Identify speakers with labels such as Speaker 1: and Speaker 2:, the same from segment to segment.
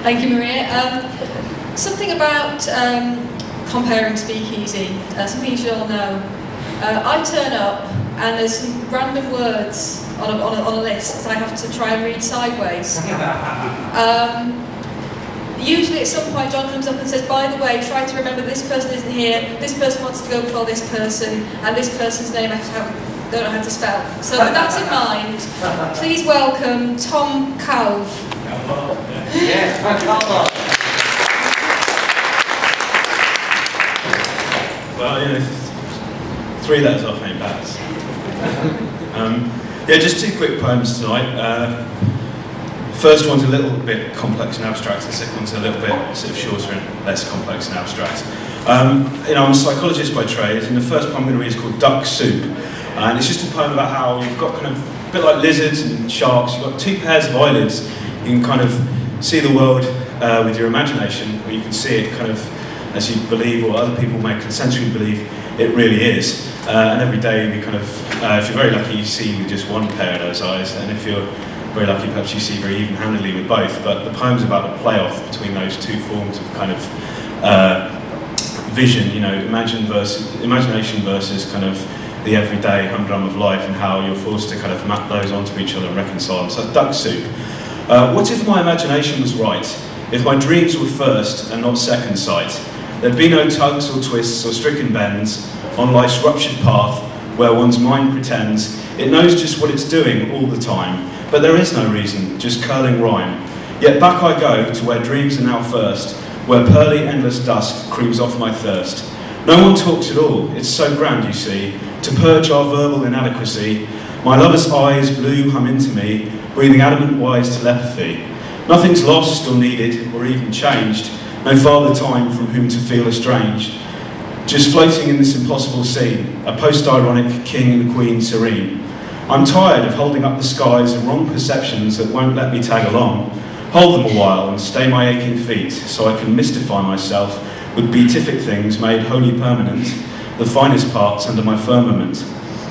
Speaker 1: Thank you, Maria. Something about comparing speakeasy, something you should all know. I turn up and there's some random words on a list that I have to try and read sideways. Usually at some point John comes up and says, by the way, try to remember this person isn't here, this person wants to go before this person, and this person's name I don't know how to spell. So with that in mind, please welcome Tom Calvard.
Speaker 2: Yes, Tom Calvard.
Speaker 3: Well, you know, 3 letters off ain't bad. Yeah, just 2 quick poems tonight. First one's a little bit complex and abstract, the second one's a little bit sort of shorter and less complex and abstract. You know, I'm a psychologist by trade, and the first poem I'm going to read is called Duck Soup. And it's just a poem about how you've got kind of, a bit like lizards and sharks, you've got 2 pairs of eyelids. You can kind of see the world with your imagination, or you can see it kind of as you believe, or other people may consensually believe it really is. And every day you kind of, if you're very lucky, you see with just 1 pair of those eyes, and if you're very lucky, perhaps you see very even-handedly with both. But the poem's about the play-off between those 2 forms of kind of vision, you know, imagination versus kind of the everyday humdrum of life, and how you're forced to kind of map those onto each other and reconcile them. So Duck Soup. What if my imagination was right? If my dreams were first and not second sight? There'd be no tugs or twists or stricken bends on life's ruptured path where one's mind pretends it knows just what it's doing all the time. But there is no reason, just curling rhyme. Yet back I go to where dreams are now first, where pearly endless dusk creeps off my thirst. No one talks at all, it's so grand, you see, to purge our verbal inadequacy. My lover's eyes blue hum into me, breathing adamant wise telepathy. Nothing's lost or needed or even changed, no farther time from whom to feel estranged. Just floating in this impossible scene, a post-ironic king and queen serene. I'm tired of holding up the skies and wrong perceptions that won't let me tag along. Hold them a while and stay my aching feet, so I can mystify myself with beatific things made wholly permanent, the finest parts under my firmament.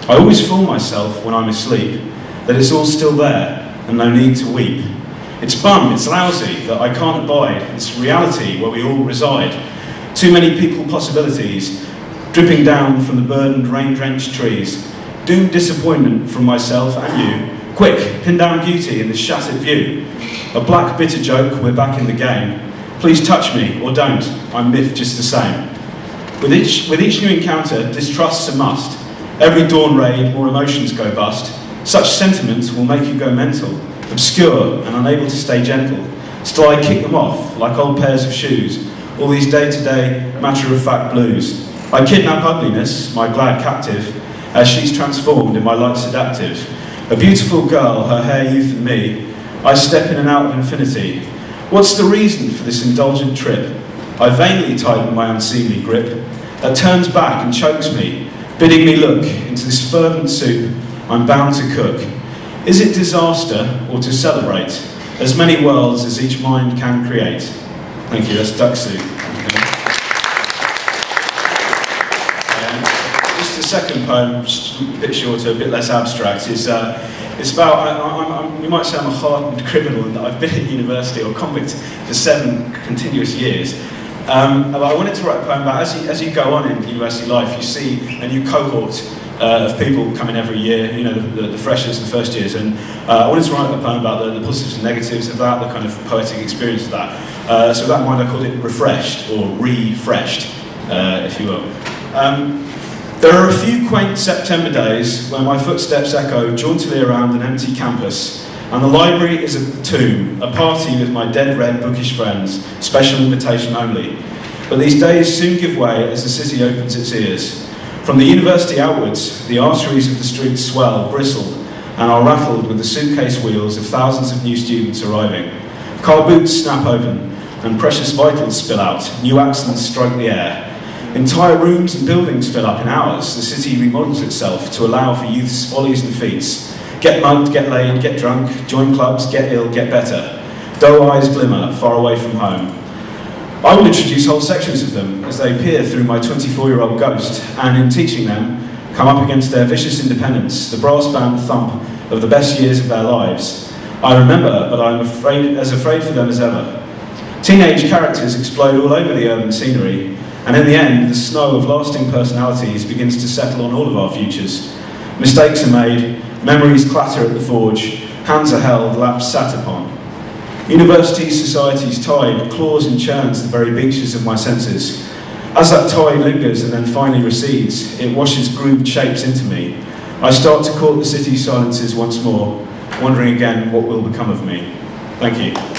Speaker 3: I always fool myself when I'm asleep, that it's all still there, and no need to weep. It's bum, it's lousy, that I can't abide, it's reality where we all reside. Too many people possibilities, dripping down from the burdened, rain-drenched trees. Doomed disappointment from myself and you. Quick, pin down beauty in this shattered view. A black bitter joke, we're back in the game. Please touch me, or don't, I'm miffed just the same. With each new encounter, distrust's a must. Every dawn raid, more emotions go bust. Such sentiments will make you go mental, obscure and unable to stay gentle. Still I kick them off, like old pairs of shoes, all these day-to-day, matter-of-fact blues. I kidnap ugliness, my glad captive, as she's transformed in my light seductive. A beautiful girl, her hair, youth and me, I step in and out of infinity. What's the reason for this indulgent trip? I vainly tighten my unseemly grip, that turns back and chokes me, bidding me look into this fervent soup I'm bound to cook. Is it disaster or to celebrate as many worlds as each mind can create? Thank you, that's Duck Soup. Just the second poem, just a bit shorter, a bit less abstract, is it's about, you might say I'm a hardened criminal and that I've been at university or convict for 7 continuous years. But I wanted to write a poem about, as you go on in university life, you see a new cohort of people coming every year, you know, the freshers, the first years, and I wanted to write a poem about the positives and negatives of that, the kind of poetic experience of that. So with that in mind, I called it Refreshed, or Refreshed, if you will. There are a few quaint September days where my footsteps echo jauntily around an empty campus, and the library is a tomb, a party with my dead red bookish friends, special invitation only. But these days soon give way as the city opens its ears. From the university outwards, the arteries of the streets swell, bristle, and are rattled with the suitcase wheels of thousands of new students arriving. Car boots snap open, and precious vitals spill out, new accents strike the air. Entire rooms and buildings fill up in hours. The city remodels itself to allow for youth's follies and feats. Get mugged, get laid, get drunk, join clubs, get ill, get better. Doe eyes glimmer, far away from home. I will introduce whole sections of them as they peer through my 24-year-old ghost, and in teaching them, come up against their vicious independence, the brass band thump of the best years of their lives. I remember, but I'm as afraid for them as ever. Teenage characters explode all over the urban scenery, and in the end, the snow of lasting personalities begins to settle on all of our futures. Mistakes are made, memories clatter at the forge, hands are held, laps sat upon. University society's tide claws and churns the very beaches of my senses. As that tide lingers and then finally recedes, it washes grooved shapes into me. I start to court the city's silences once more, wondering again what will become of me. Thank you.